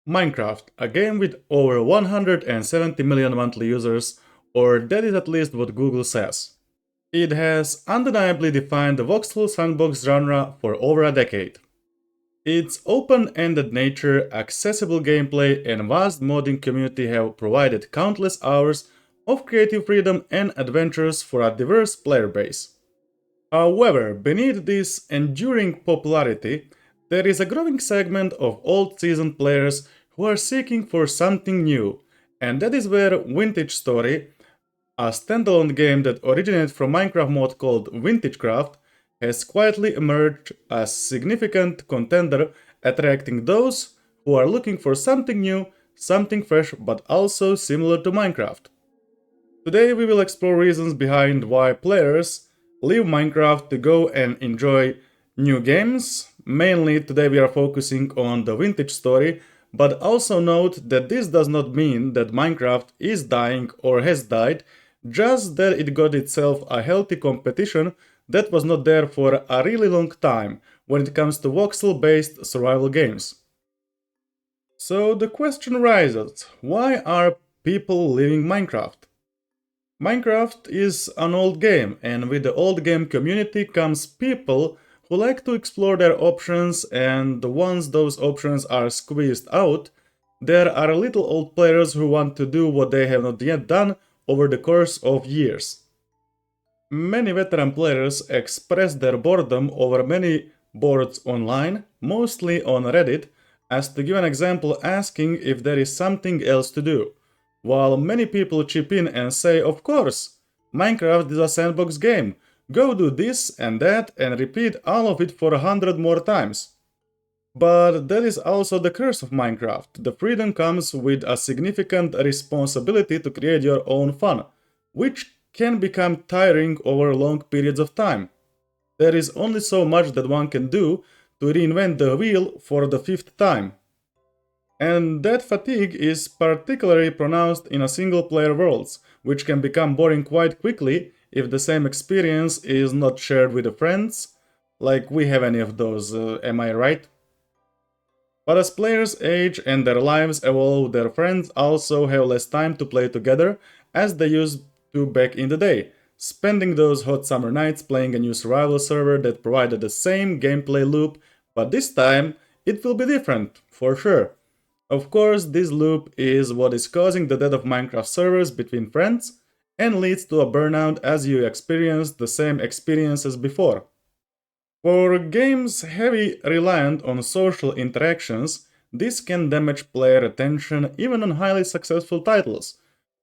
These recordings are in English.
Minecraft, a game with over 170 million monthly users, or that is at least what Google says. It has undeniably defined the voxel sandbox genre for over a decade. Its open-ended nature, accessible gameplay, and vast modding community have provided countless hours of creative freedom and adventures for a diverse player base. However, beneath this enduring popularity, there is a growing segment of old seasoned players who are seeking for something new, and that is where Vintage Story, a standalone game that originated from Minecraft mod called Vintagecraft, has quietly emerged as significant contender, attracting those who are looking for something new, something fresh, but also similar to Minecraft. Today we will explore reasons behind why players leave Minecraft to go and enjoy new games. Mainly today we are focusing on the Vintage Story, but also note that this does not mean that Minecraft is dying or has died, just that it got itself a healthy competition that was not there for a really long time when it comes to voxel-based survival games. So the question arises, why are people leaving Minecraft? Minecraft is an old game, and with the old game community comes people who like to explore their options, and once those options are squeezed out, there are little old players who want to do what they have not yet done over the course of years. Many veteran players express their boredom over many boards online, mostly on Reddit, as to give an example asking if there is something else to do. While many people chip in and say, of course, Minecraft is a sandbox game, go do this and that and repeat all of it for 100 more times. But that is also the curse of Minecraft. The freedom comes with a significant responsibility to create your own fun, which can become tiring over long periods of time. There is only so much that one can do to reinvent the wheel for the fifth time. And that fatigue is particularly pronounced in a single-player worlds, which can become boring quite quickly if the same experience is not shared with the friends, like we have any of those, am I right? But as players age and their lives evolve, their friends also have less time to play together as they used to back in the day, spending those hot summer nights playing a new survival server that provided the same gameplay loop, but this time it will be different, for sure. Of course, this loop is what is causing the death of Minecraft servers between friends and leads to a burnout as you experience the same experiences before. For games heavily reliant on social interactions, this can damage player attention even on highly successful titles,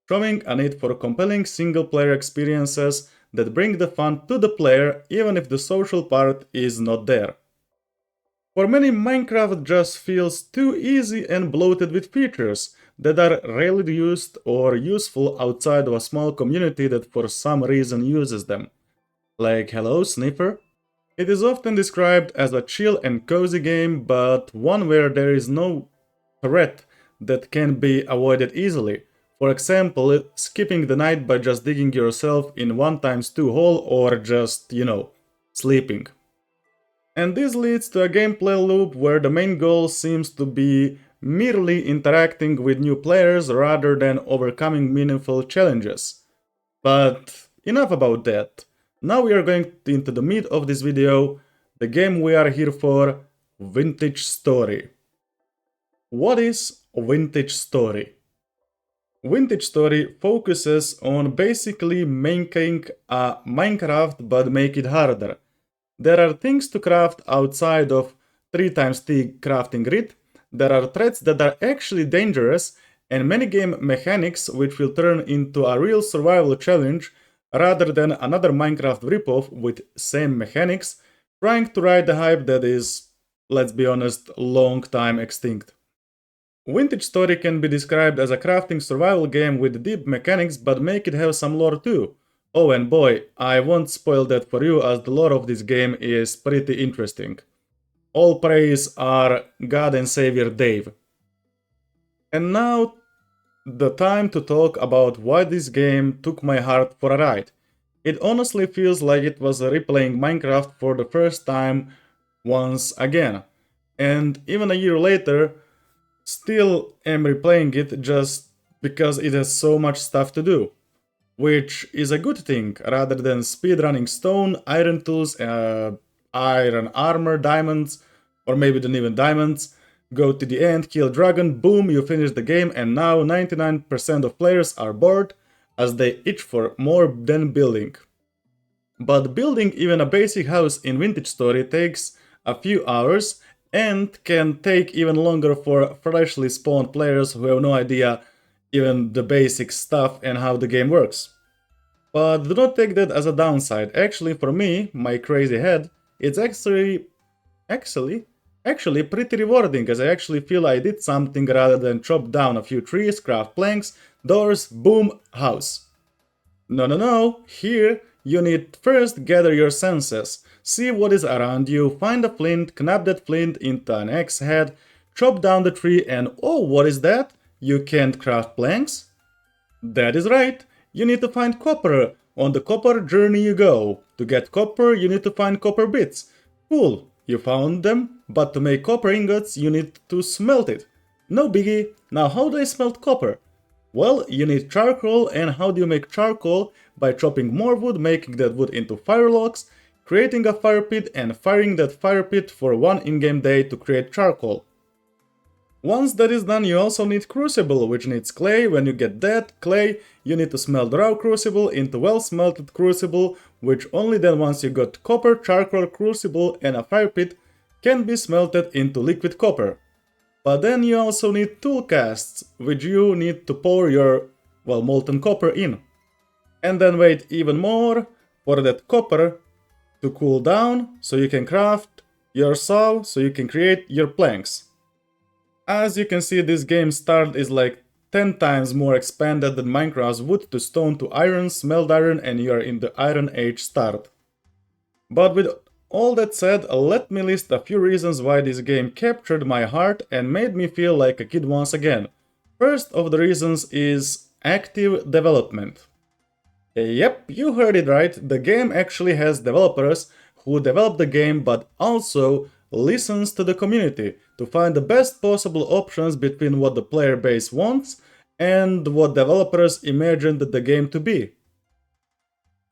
showing a need for compelling single-player experiences that bring the fun to the player even if the social part is not there. For many, Minecraft just feels too easy and bloated with features that are rarely used or useful outside of a small community that for some reason uses them. Like hello, Sniffer? It is often described as a chill and cozy game, but one where there is no threat that can be avoided easily. For example, skipping the night by just digging yourself in 1x2 hole or just, sleeping. And this leads to a gameplay loop where the main goal seems to be merely interacting with new players rather than overcoming meaningful challenges. But enough about that. Now we are going into the meat of this video, the game we are here for, Vintage Story. What is Vintage Story? Vintage Story focuses on basically making a Minecraft but make it harder. There are things to craft outside of 3x3 crafting grid, there are threats that are actually dangerous, and many game mechanics which will turn into a real survival challenge rather than another Minecraft ripoff with same mechanics, trying to ride the hype that is, let's be honest, long time extinct. Vintage Story can be described as a crafting survival game with deep mechanics but make it have some lore too. Oh, and boy, I won't spoil that for you as the lore of this game is pretty interesting. All praise our God and Savior Dave. And now, the time to talk about why this game took my heart for a ride. It honestly feels like it was replaying Minecraft for the first time once again. And even a year later, Still am replaying it just because it has so much stuff to do, which is a good thing rather than speedrunning stone, iron tools, iron armor, diamonds, or maybe not even diamonds. Go to the end, kill dragon, boom, you finish the game, and now 99% of players are bored as they itch for more than building. But building even a basic house in Vintage Story takes a few hours and can take even longer for freshly spawned players who have no idea even the basic stuff and how the game works. But do not take that as a downside. Actually, for me, my crazy head, it's actually pretty rewarding, as I actually feel I did something rather than chop down a few trees, craft planks, doors, boom, house. No. Here, you need first gather your senses, see what is around you, find a flint, knap that flint into an axe head, chop down the tree, and oh, what is that? You can't craft planks? That is right, you need to find copper. On the copper journey you go. To get copper, you need to find copper bits. Cool, you found them, but to make copper ingots, you need to smelt it. No biggie. Now, how do I smelt copper? Well, you need charcoal, and how do you make charcoal? By chopping more wood, making that wood into fire logs, creating a fire pit, and firing that fire pit for one in-game day to create charcoal. Once that is done, you also need crucible, which needs clay. When you get that clay, you need to smelt raw crucible into well-smelted crucible, which only then once you got copper, charcoal, crucible, and a fire pit, can be smelted into liquid copper. But then you also need tool casts, which you need to pour your, well, molten copper in. And then wait even more for that copper to cool down, so you can craft your saw, so you can create your planks. As you can see, this game's start is like 10 times more expanded than Minecraft's wood to stone to iron, smelt iron, and you are in the Iron Age start. But with all that said, let me list a few reasons why this game captured my heart and made me feel like a kid once again. First of the reasons is active development. Yep, you heard it right, the game actually has developers who develop the game but also listens to the community to find the best possible options between what the player base wants and what developers imagined the game to be.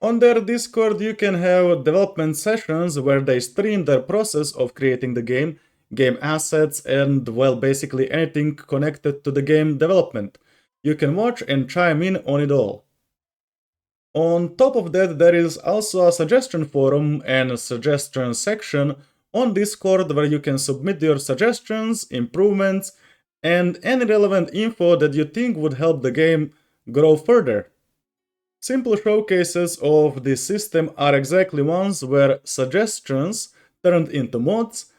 On their Discord you can have development sessions where they stream their process of creating the game assets, and well, basically anything connected to the game development. You can watch and chime in on it all. On top of that, there is also a suggestion forum and a suggestion section on Discord where you can submit your suggestions, improvements, and any relevant info that you think would help the game grow further. Simple showcases of this system are exactly ones where suggestions turned into mods,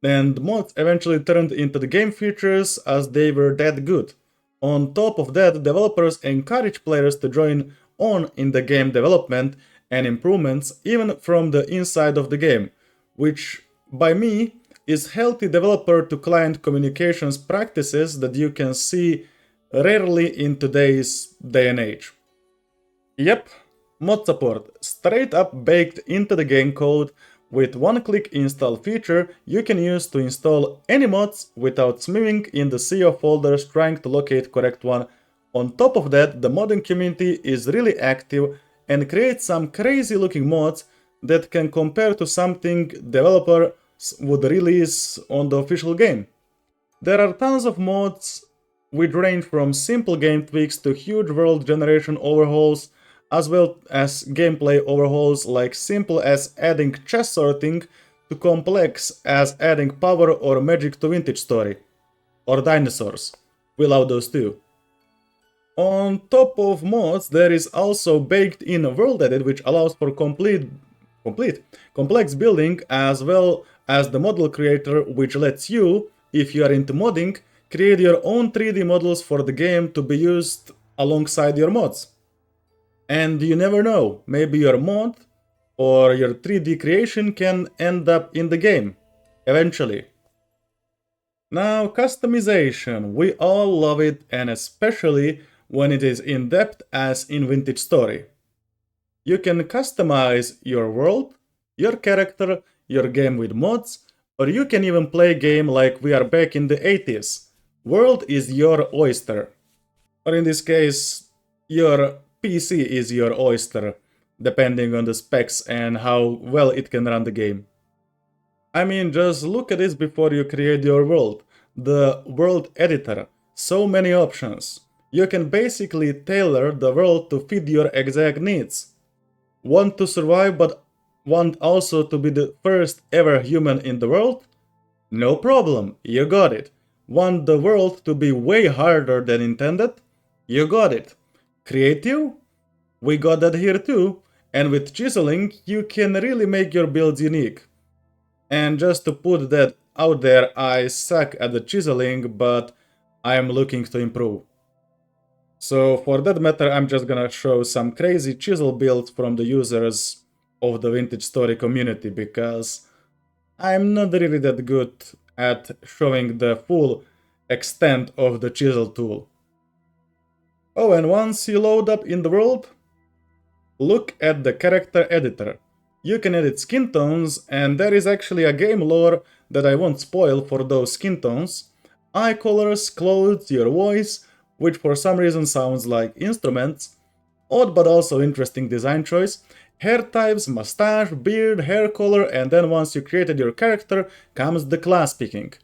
and mods eventually turned into the game features as they were that good. On top of that, developers encourage players to join on in the game development and improvements even from the inside of the game, which by me is healthy developer to client communications practices that you can see rarely in today's day and age. Yep, mod support, straight up baked into the game code. With one-click install feature, you can use to install any mods without swimming in the sea of folders trying to locate correct one. On top of that, the modding community is really active and creates some crazy looking mods that can compare to something developers would release on the official game. There are tons of mods which range from simple game tweaks to huge world generation overhauls, as well as gameplay overhauls like simple as adding chest sorting to complex as adding power or magic to Vintage Story. Or dinosaurs. We love those too. On top of mods, there is also baked in a world edit which allows for complex building, as well as the model creator, which lets you, if you are into modding, create your own 3D models for the game to be used alongside your mods. And you never know, maybe your mod or your 3D creation can end up in the game, eventually. Now, customization, we all love it, and especially when it is in-depth as in Vintage Story. You can customize your world, your character, your game with mods, or you can even play a game like we are back in the 80s. World is your oyster. Or in this case, your PC is your oyster, depending on the specs and how well it can run the game. I mean, just look at this before you create your world. The world editor. So many options. You can basically tailor the world to fit your exact needs. Want to survive but want also to be the first ever human in the world? No problem, you got it. Want the world to be way harder than intended? You got it. Creative? We got that here too. And with chiseling, you can really make your builds unique. And just to put that out there, I suck at the chiseling, but I am looking to improve. So for that matter, I'm just gonna show some crazy chisel builds from the users of the Vintage Story community, because I'm not really that good at showing the full extent of the chisel tool. Oh, and once you load up in the world, look at the character editor. You can edit skin tones, and there is actually a game lore that I won't spoil for those skin tones. Eye colors, clothes, your voice, which for some reason sounds like instruments. Odd but also interesting design choice. Hair types, mustache, beard, hair color, and then once you created your character comes the class picking.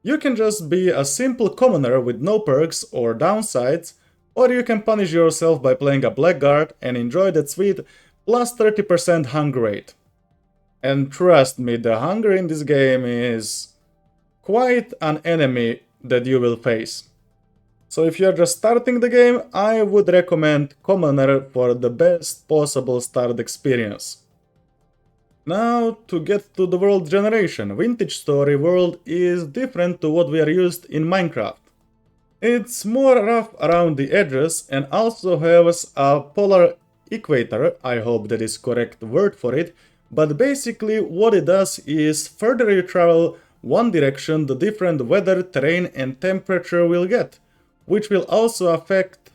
You can just be a simple commoner with no perks or downsides, or you can punish yourself by playing a blackguard and enjoy that sweet plus 30% hunger rate. And trust me, the hunger in this game is quite an enemy that you will face. So if you're just starting the game, I would recommend Commoner for the best possible start experience. Now, to get to the world generation, Vintage Story world is different to what we are used in Minecraft. It's more rough around the edges and also has a polar equator, I hope that is correct word for it, but basically what it does is further you travel one direction, the different weather, terrain and temperature will get, which will also affect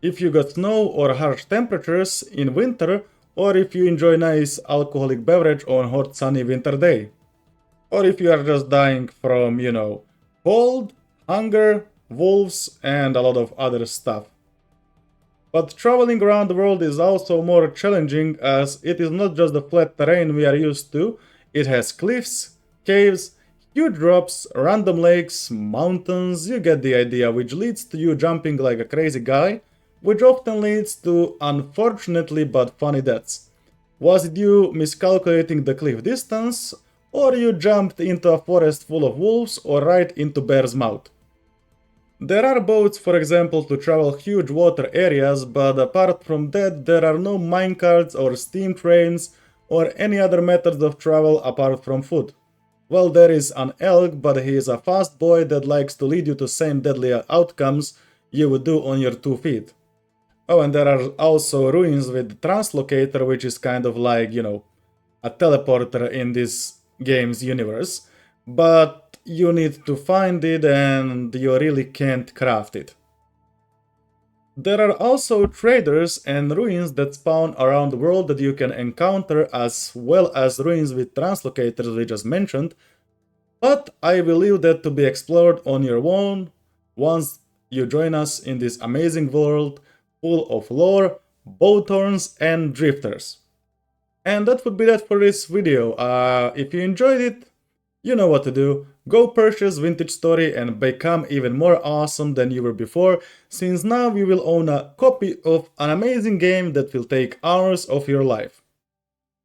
if you got snow or harsh temperatures in winter, or if you enjoy nice alcoholic beverage on hot sunny winter day. Or if you are just dying from, cold, hunger, wolves and a lot of other stuff. But traveling around the world is also more challenging, as it is not just the flat terrain we are used to, it has cliffs, caves, huge drops, random lakes, mountains, you get the idea, which leads to you jumping like a crazy guy, which often leads to unfortunately but funny deaths. Was it you miscalculating the cliff distance, or you jumped into a forest full of wolves or right into bear's mouth? There are boats, for example, to travel huge water areas, but apart from that there are no minecarts or steam trains or any other methods of travel apart from foot. Well, there is an elk, but he is a fast boy that likes to lead you to same deadly outcomes you would do on your 2 feet. Oh, and there are also ruins with translocator, which is kind of like, a teleporter in this game's universe, but you need to find it and you really can't craft it. There are also traders and ruins that spawn around the world that you can encounter, as well as ruins with translocators we just mentioned, but I will leave that to be explored on your own once you join us in this amazing world full of lore, bowthorns and drifters. And that would be that for this video. If you enjoyed it, you know what to do. Go purchase Vintage Story and become even more awesome than you were before, since now you will own a copy of an amazing game that will take hours of your life.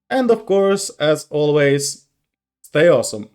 And of course, as always, stay awesome.